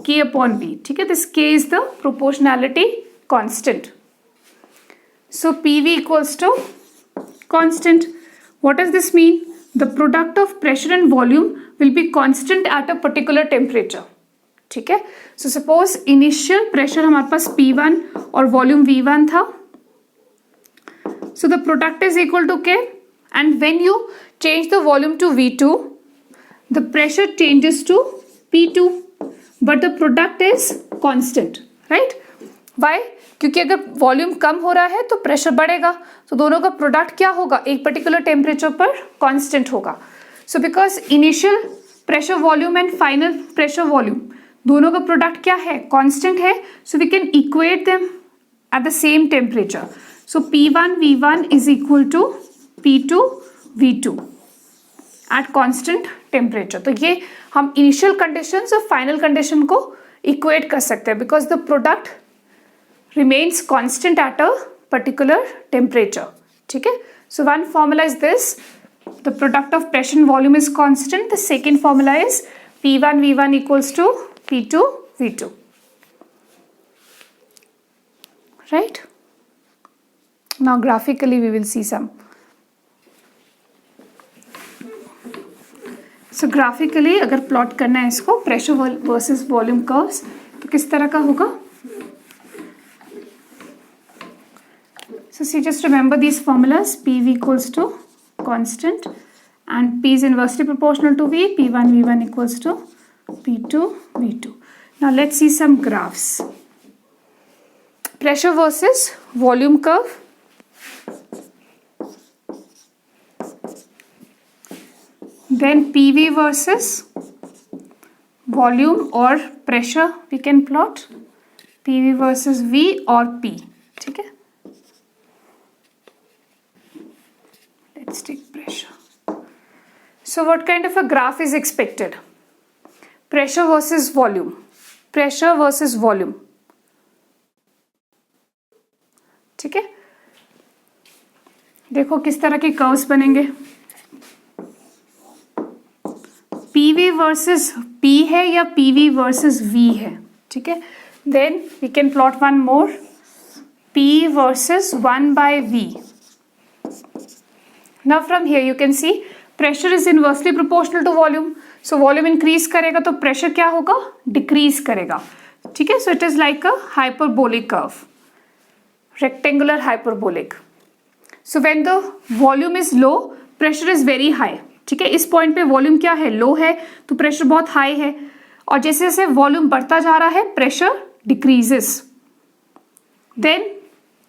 K upon V. ठीक है, this K is the proportionality constant. So PV equals to constant. What does this mean? The product of pressure and volume will be constant at a particular temperature. ठीक है, so suppose initial pressure हमारे पास P1 और volume V1 था. So the product is equal to K, and when you change the volume to V2, the pressure changes to P2, but the product is constant, right? Why? क्योंकि अगर volume कम हो रहा है तो pressure बढ़ेगा, तो दोनों का प्रोडक्ट क्या होगा, एक पर्टिकुलर टेम्परेचर पर कांस्टेंट होगा. So because initial pressure volume and final pressure volume दोनों का प्रोडक्ट क्या है, कांस्टेंट है. So we can equate them at the same temperature. So P1 V1 is equal to P2 V2 at constant temperature. तो ये हम initial conditions और final condition को इक्वेट कर सकते हैं because the product remains constant at a particular temperature. ठीक है, so one formula is this: the product of pressure and volume is constant. The second formula is P1 V1 equals to P2 V2. Right? Now graphically we will see some. So graphically अगर plot करना है इसको pressure versus volume curves, तो किस तरह का होगा? So see, just remember these formulas. PV equals to constant and P is inversely proportional to V. P1 V1 equals to P2 V2. Now let's see some graphs. Pressure versus volume curve. Then PV versus volume or pressure we can plot. PV versus V or P. ठीक है. Let's take pressure. So what kind of a graph is expected? Pressure versus volume. Pressure versus volume. ठीक है, देखो किस तरह के curves बनेंगे. PV versus P है या PV versus V है. ठीक है, then we can plot one more. P versus 1 by V. Now from here you can see pressure is inversely proportional to volume. So volume increase करेगा तो pressure क्या होगा, decrease करेगा. ठीक है, so it is like a hyperbolic curve, rectangular hyperbolic. So when the volume is low, pressure is very high. ठीक है, इस पॉइंट पे वॉल्यूम क्या है, लो है, तो प्रेशर बहुत हाई है. और जैसे जैसे वॉल्यूम बढ़ता जा रहा है pressure decreases. Then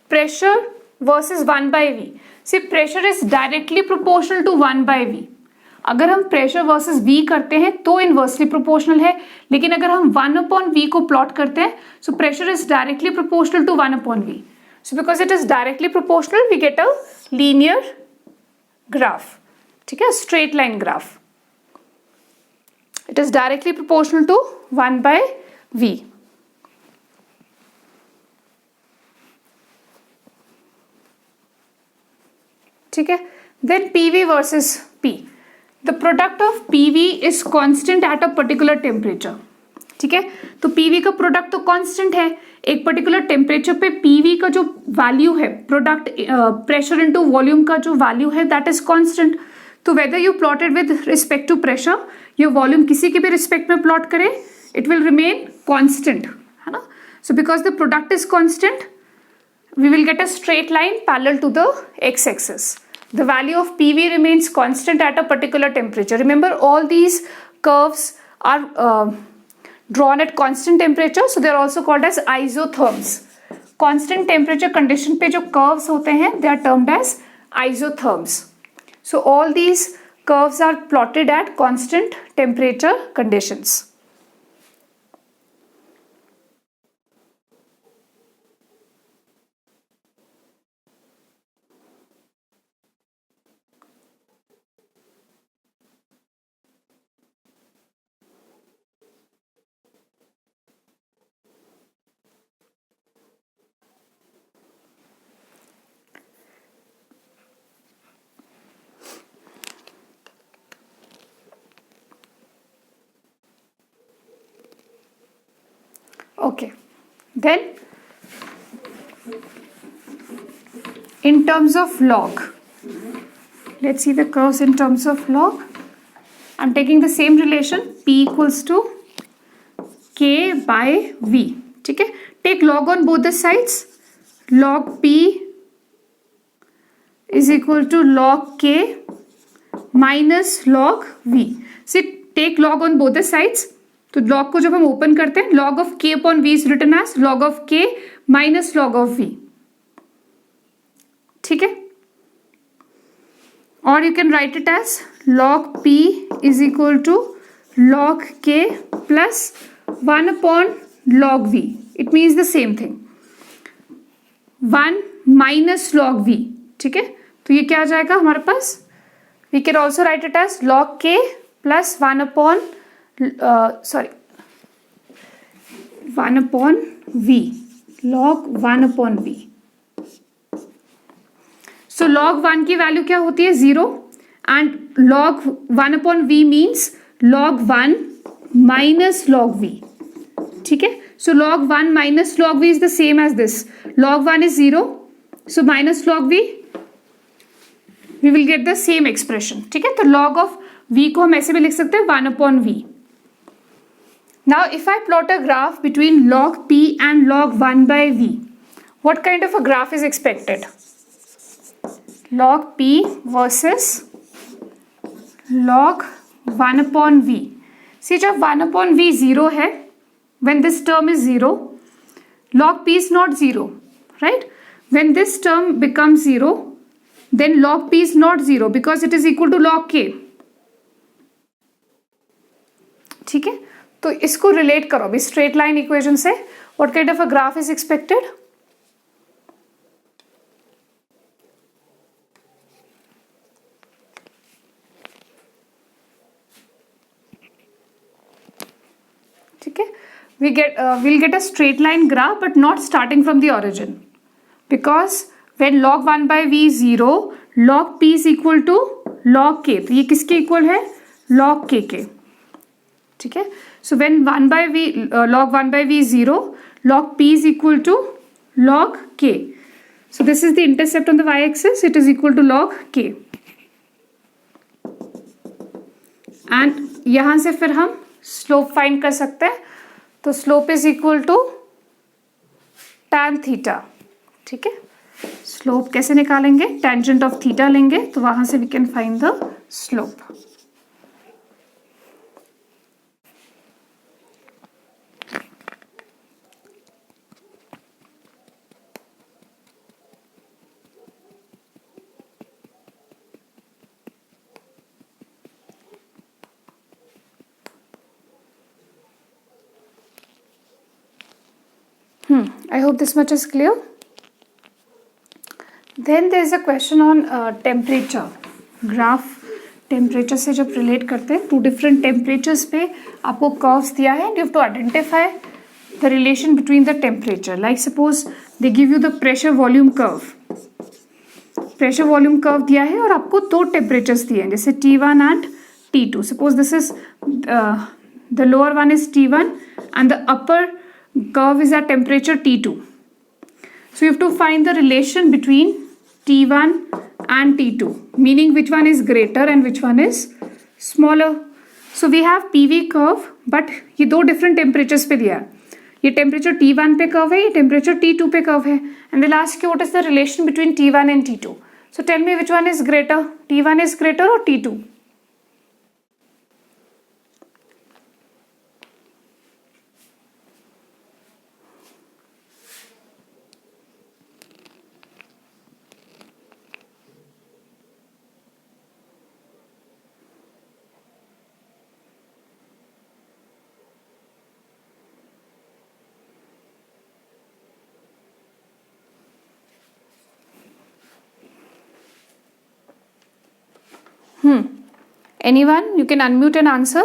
pressure versus 1 by V. See, pressure is directly proportional to 1 by V. अगर हम प्रेशर वर्सेस V करते हैं तो इनवर्सली प्रोपोर्शनल है, लेकिन अगर हम 1 upon V को प्लॉट करते हैं so pressure is directly proportional to 1 upon V. So because it is directly proportional we get a linear graph. ठीक है, straight line graph. It is directly proportional to 1 by V. ठीक है, then PV versus P. The product of PV is constant at a particular temperature. ठीक है, तो PV का product तो constant है, एक पर्टिकुलर टेम्परेचर पे PV का जो वैल्यू है, प्रोडक्ट प्रेशर इनटू वॉल्यूम का जो वैल्यू है दैट इज कांस्टेंट. तो whether you plotted with respect to pressure या वॉल्यूम किसी के भी रिस्पेक्ट में प्लॉट करें इट विल रिमेन कांस्टेंट, है ना. So because the product is constant we will get a straight line parallel to the x-axis. The value of PV remains constant at a particular temperature. Remember, all these curves are drawn at constant temperature, so they are also called as isotherms. Constant temperature condition पे जो curves होते हैं they are termed as isotherms. So all these curves are plotted at constant temperature conditions. Okay, then in terms of log, let's see the curves in terms of log. I'm taking the same relation P equals to K by V. ठीक है, take log on both the sides. Log P is equal to log K minus log V. See, take log on both the sides. तो log को जब हम open करते हैं, log of K upon V is written as log of K minus log of V. ठीक है, or you can write it as log P is equal to log K plus 1 upon log V. It means the same thing. 1 minus log V. ठीक है, तो ये क्या आ जाएगा हमारे पास? We can also write it as log K plus 1 upon 1 upon V. Log 1 upon V. So log 1 की value क्या होती है? 0. And log 1 upon V means log 1 minus log V. ठीक है, so log 1 minus log V is the same as this. Log 1 is 0, so minus log V, we will get the same expression. ठीक है, तो log of V को हम ऐसे भी लिख सकते हैं 1 upon V. Now if I plot a graph between log P and log 1 by V, what kind of a graph is expected? Log P versus log 1 upon V. See, जब 1 upon V 0 है, when this term is 0, log P is not 0, right? When this term becomes 0, then log P is not 0 because it is equal to log K. ठीक है, तो इसको relate करो अभी straight line equation से. What kind of a graph is expected? ठीक है, we'll get a straight line graph but not starting from the origin, because when log 1 by V is 0, log P is equal to log K. तो ये किसके equal है? log K के. ठीक है, so when 1 by V log 1 by V is 0, log P is equal to log K. So this is the intercept on the y-axis. It is equal to log K. And यहाँ से फिर हम slope find कर सकते हैं. तो slope is equal to tan theta. ठीक है, स्लोप कैसे निकालेंगे? टेंजेंट ऑफ थीटा लेंगे, तो वहां से we can find the slope. I hope this much is clear. Then there is a question on temperature. Graph temperature से जब relate करते हैं, 2 different temperatures पे आपको curves दिया है and you have to identify the relation between the temperature. Like suppose they give you the pressure volume curve. Pressure volume curve दिया है और आपको 2 temperatures दिए हैं, जैसे T1 and T2. Suppose this is the lower one is T1 and the upper curve is at temperature T2. So you have to find the relation between T1 and T2, meaning which one is greater and which one is smaller. So we have PV curve, but ये 2 different temperatures पे दिया है. ये temperature T1 पे curve है, ये temperature T2 पे curve है. And they'll ask you what is the relation between T1 and T2. So tell me which one is greater, T1 is greater or T2? Anyone? You can unmute and answer.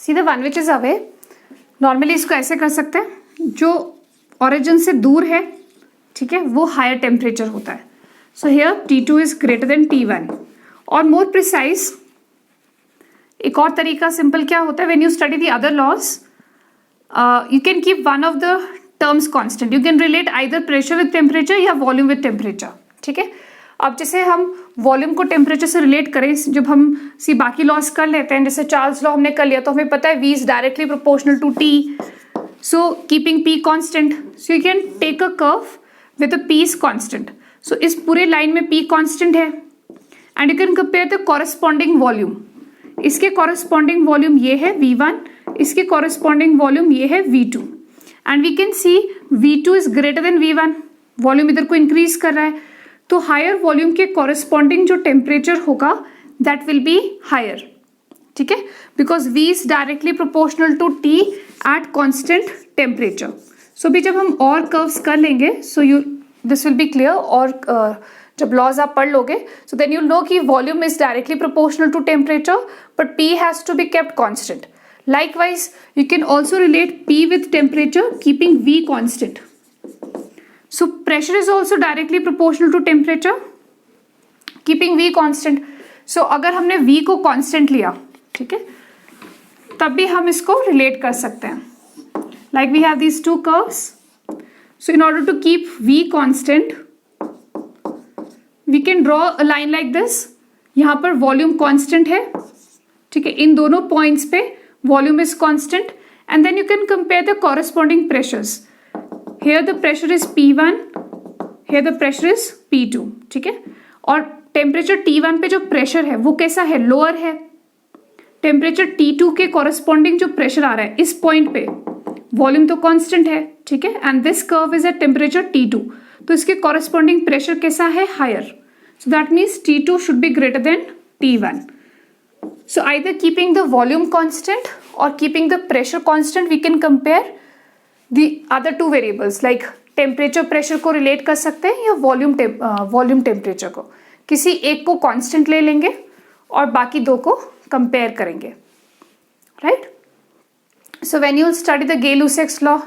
See the one which is away. Normally इसको ऐसे कर सकते हैं, जो origin से दूर है, ठीक है, वो हायर टेम्परेचर होता है. So here T2 is greater than T1. और मोर प्रिसाइज एक और तरीका सिंपल क्या होता है, when you study the other laws you can keep one of the terms constant. You can relate either pressure with temperature या volume with temperature. ठीक है. अब जैसे हम वॉल्यूम को टेम्परेचर से रिलेट करें, जब हम बाकी लॉस कर लेते हैं, जैसे चार्ल्स लॉ हमने कर लिया, तो हमें पता है V is directly proportional to T. So keeping P constant, so you can take a curve with a P is constant. So इस पूरे लाइन में P कांस्टेंट है and you can compare the corresponding volume. इसके corresponding volume ये है V1, इसके corresponding volume ये है V2 and we can see V2 is greater than V1. Volume इधर को इंक्रीज कर रहा है, तो हायर वॉल्यूम के कॉरेस्पॉन्डिंग जो टेम्परेचर होगा दैट विल बी हायर. ठीक है, because V is directly proportional to T at constant temperature. So भी जब हम और कर्व्स कर लेंगे, so you this will be clear. और जब लॉज आप पढ़ लोगे, सो देन यू नो कि volume is directly proportional to temperature but P has to be kept constant. Likewise, you can also relate P with temperature keeping V constant. So pressure is also directly proportional to temperature keeping V constant. So अगर हमने V को constant लिया, ठीक है, तब भी हम इसको relate कर सकते हैं. Like we have these two curves. So in order to keep V constant, we can draw a line like this. यहाँ पर volume constant है, ठीक है, इन दोनों points पे volume is constant and then you can compare the corresponding pressures. Here the pressure is P1, here the pressure is P2. ठीक है, और टेम्परेचर T1 पे जो प्रेशर है वो कैसा है, लोअर है. टेम्परेचर T2 के कॉरेस्पॉन्डिंग जो प्रेशर आ रहा है इस पॉइंट पे, वॉल्यूम तो कांस्टेंट है, ठीक है, and this curve is at temperature T2, तो इसके कॉरेस्पॉन्डिंग प्रेशर कैसा है, higher. So that means T2 should be greater than T1. So either keeping the volume constant or keeping the pressure constant, we can compare the other two variables like temperature pressure को relate कर सकते हैं या volume temperature को. किसी एक को constant ले लेंगे और बाकी दो को compare करेंगे, right? So when you study the Gay-Lussac's law,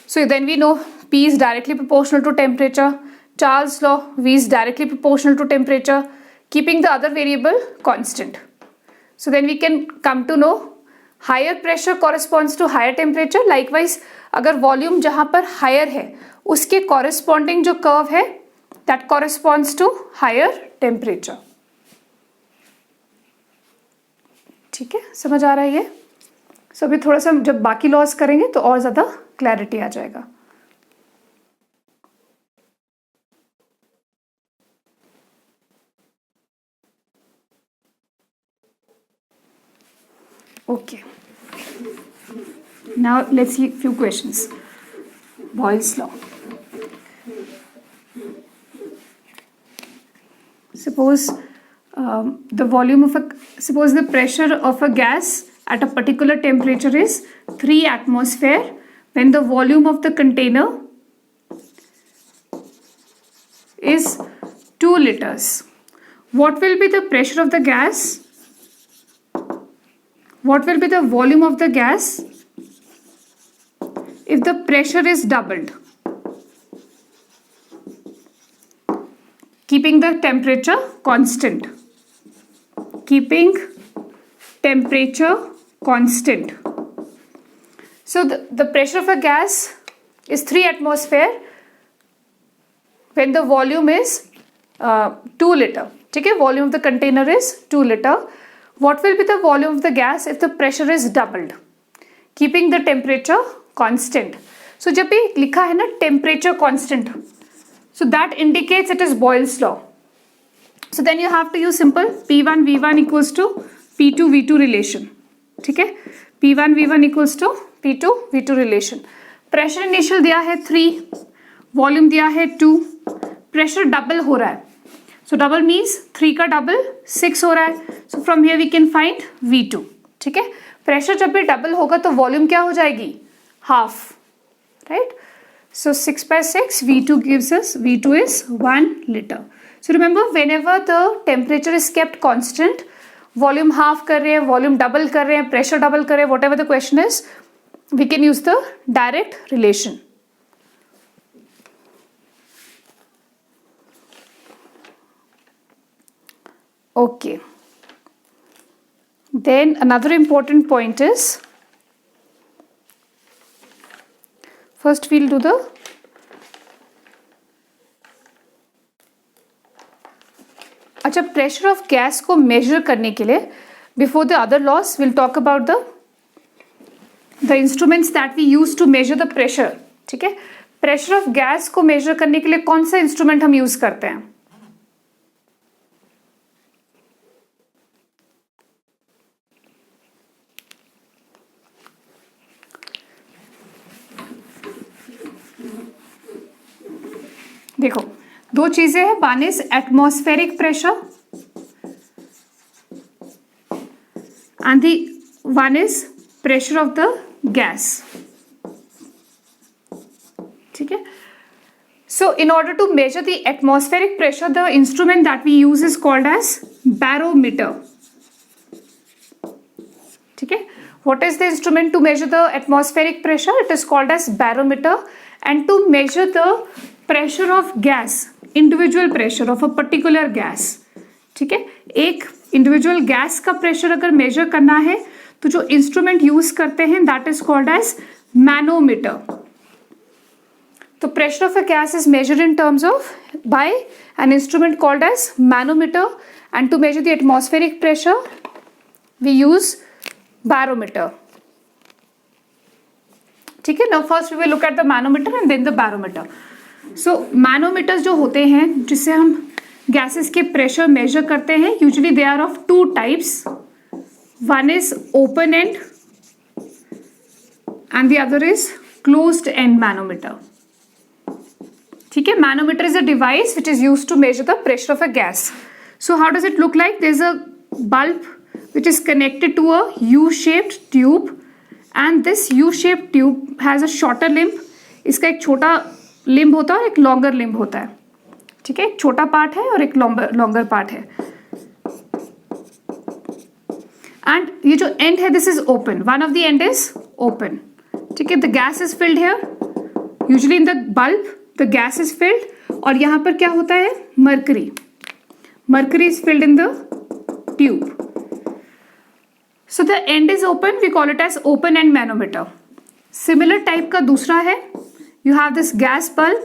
so then we know P is directly proportional to temperature. Charles' law, V is directly proportional to temperature, keeping the other variable constant. So then we can come to know higher pressure corresponds to higher temperature. Likewise, अगर volume जहाँ पर higher है उसके corresponding जो curve है that corresponds to higher temperature. ठीक है, समझ आ रहा है ये? So अभी थोड़ा सा जब बाकी लॉस करेंगे तो और ज़्यादा क्लैरिटी आ जाएगा. Okay. Now let's see a few questions. Boyle's law. Suppose suppose the pressure of a gas at a particular temperature is 3 atmosphere when the volume of the container is 2 liters. What will be the pressure of the gas? What will be the volume of the gas if the pressure is doubled? Keeping the temperature constant. Keeping temperature constant. So the pressure of a gas is 3 atmosphere when the volume is 2 liter. ठीक है, volume of the container is 2 liter. What will be the volume of the gas if the pressure is doubled? Keeping the temperature constant. So जब भी लिखा है ना temperature constant, so that indicates it is Boyle's law. So then you have to use simple P1 V1 equals to P2 V2 relation. ठीक है, P1 V1 equals to P2 V2 relation. Pressure initial दिया है 3, volume दिया है 2, pressure double हो रहा है. So double means 3 का double 6 हो रहा है. So from here we can find V2. ठीक है, प्रेशर जब भी डबल होगा तो वॉल्यूम क्या हो जाएगी, half, right. So 6/6 V2 gives us V2 is 1 liter. So remember, whenever the temperature is kept constant, volume half कर रहे हैं, वॉल्यूम डबल कर रहे हैं, प्रेशर डबल कर रहे हैं, whatever the question is, we can use the direct relation. Okay. Then another important point is, first we'll do the अच्छा प्रेशर ऑफ गैस को मेजर करने के लिए before the other laws will talk about the instruments that we use to measure the pressure. ठीक है, pressure of gas को measure करने के लिए कौन सा इंस्ट्रूमेंट हम यूज करते हैं? देखो दो चीजें हैं, one is atmospheric pressure and the one is pressure of the gas. ठीक है, so in order to measure the atmospheric pressure the instrument that we use is called as barometer. ठीक है, what is the instrument to measure the atmospheric pressure? It is called as barometer. And to measure the pressure of gas, individual pressure of a particular gas, ठीक है, एक individual gas का pressure अगर measure करना है तो जो instrument use करते हैं that is called as manometer. तो pressure of a gas is measured in terms of by an instrument called as manometer, and to measure the atmospheric pressure we use barometer. ठीक है, now first we will look at the manometer and then the barometer. So manometers जो होते हैं जिससे हम gases के pressure measure करते हैं, usually they are of two types. One is open end the other is closed end manometer. ठीक है, manometer is a device which is used to measure the pressure of a gas. So how does it look like? There is a bulb which is connected to a U-shaped tube, and this U-shaped tube has a shorter limb. इसका एक छोटा limb होता है और एक longer limb होता है. ठीक है, एक छोटा पार्ट है और एक लॉन्गर पार्ट है. एंड ये जो एंड है this is open, one of the end is open. ठीक है, the gas is filled here, usually in the bulb the gas is filled, और यहाँ पर क्या होता है? Mercury. Mercury is filled in the tube. So the end is open, we call it as open end manometer. Similar type का दूसरा है, you have this gas bulb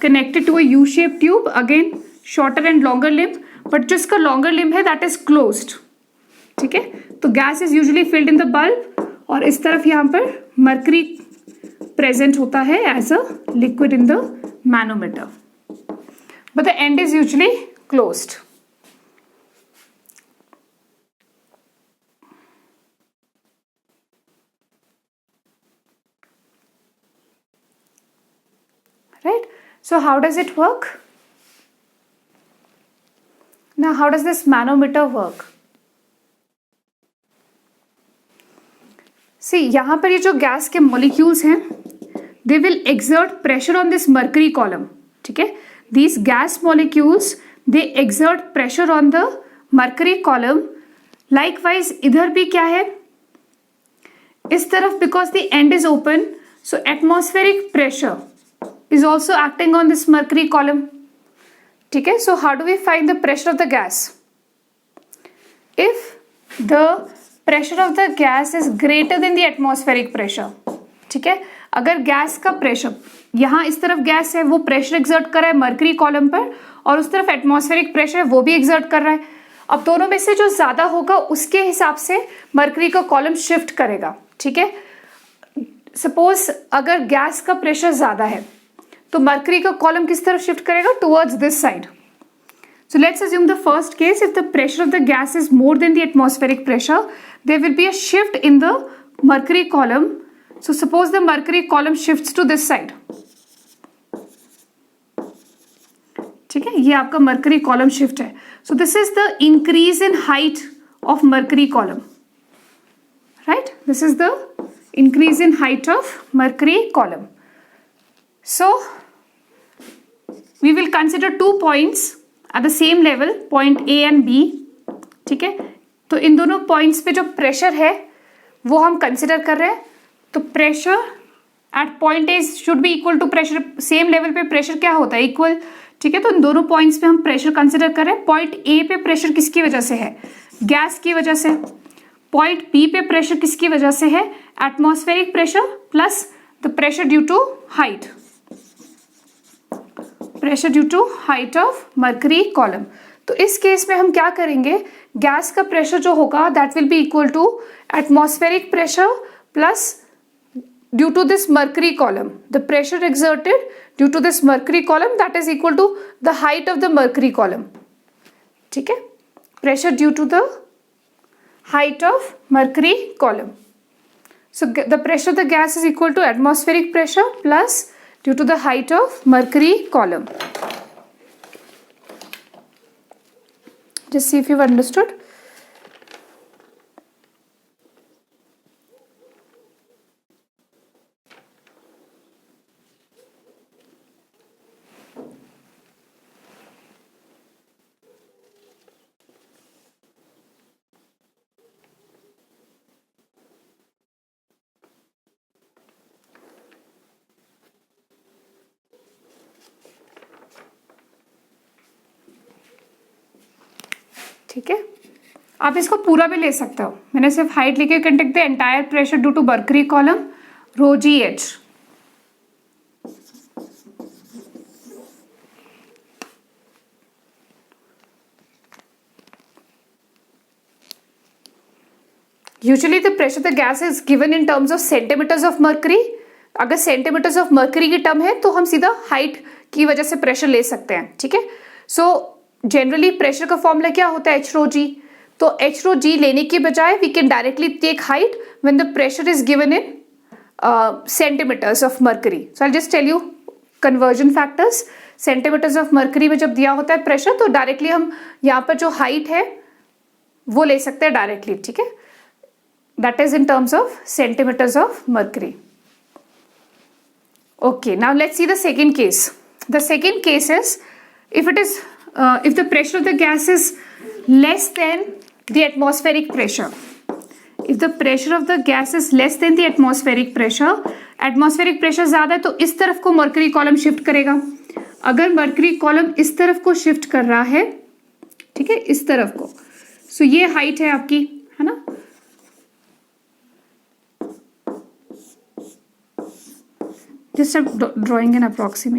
connected to a U-shaped tube, again shorter and longer limb, but जो इसका longer limb है that is closed. ठीक है, तो gas is usually filled in the bulb, और इस तरफ यहाँ पर mercury present होता है as a liquid in the manometer, but the end is usually closed. Right? So how does it work? Now how does this manometer work? See, यहाँ पर ये जो गैस के molecules हैं, they will exert pressure on this mercury column. ठीक है, these gas molecules they exert pressure on the mercury column. Likewise इधर भी क्या है? इस तरफ because the end is open, so atmospheric pressure is also acting on this mercury column. ठीक है, so how do we find the pressure of the gas? If the pressure of the gas is greater than the atmospheric pressure, ठीक है, अगर gas का pressure, यहाँ इस तरफ gas है वो प्रेशर एक्सर्ट कर रहा है मर्करी कॉलम पर, और उस तरफ एटमॉस्फेरिक प्रेशर है वो भी एक्सर्ट कर रहा है. अब दोनों में से जो ज्यादा होगा उसके हिसाब से मर्करी का कॉलम शिफ्ट करेगा. ठीक है, सपोज अगर गैस का प्रेशर ज्यादा है तो मर्करी का कॉलम किस तरफ शिफ्ट करेगा? Towards this side. So let's assume the first case, if the pressure of the gas is more than the atmospheric pressure, there will be a shift in the mercury column. So suppose the mercury column shifts to this side. ठीक है, ये आपका mercury column shift है. So this is the increase in height of mercury column. Right? This is the increase in height of mercury column. So we will consider 2 points at the same level point A and B, ठीक है। तो इन दोनों points पे जो pressure है वो हम consider कर रहे हैं। तो pressure at point A should be equal to pressure, same level पे प्रेशर क्या होता है, इक्वल, ठीक है। तो इन दोनों पॉइंट्स पे हम प्रेशर कंसिडर कर रहे हैं। पॉइंट ए पे प्रेशर किसकी वजह से है, गैस की वजह से। पॉइंट बी पे प्रेशर किसकी वजह से है, atmospheric pressure plus the pressure due to height, pressure due to height of mercury column. तो इस केस में हम क्या करेंगे, गैस का प्रेशर जो होगा that will be equal to atmospheric pressure plus due to this mercury column, the pressure exerted due to this mercury column that is equal to the height of the mercury column, ठीक है। pressure due to the height of mercury column. So the pressure of the gas is equal to atmospheric pressure plus due to the height of mercury column. Just see if you've understood. ठीक है, आप इसको पूरा भी ले सकते हो, मैंने सिर्फ हाइट लिखे, can take the entire pressure due to mercury column rho g h. Usually the pressure the gas is given in terms of centimetres of mercury. अगर सेंटीमीटर्स ऑफ मर्करी की टर्म है तो हम सीधा हाइट की वजह से प्रेशर ले सकते हैं, ठीक है। सो जनरली प्रेशर का फॉर्मूला क्या होता है, एच रो जी। तो एच रो जी लेने की बजाय we can directly take height when the pressure is given in centimetres of mercury. So I just tell you conversion factors. Centimetres of mercury में जब दिया होता है प्रेशर तो डायरेक्टली हम यहाँ पर जो हाइट है वो ले सकते हैं डायरेक्टली, ठीक है। That is in terms of centimetres of mercury. Okay, now let's see the second case. The second case is if it is if the pressure of the gas is less than the atmospheric pressure. If the pressure of the gas is less than the atmospheric pressure, atmospheric pressure ज़्यादा है तो इस तरफ को mercury column shift करेगा। अगर mercury column इस तरफ को shift कर रहा है, ठीक है, इस तरफ को, so ये height है आपकी, है ना। Just drawing an approximate.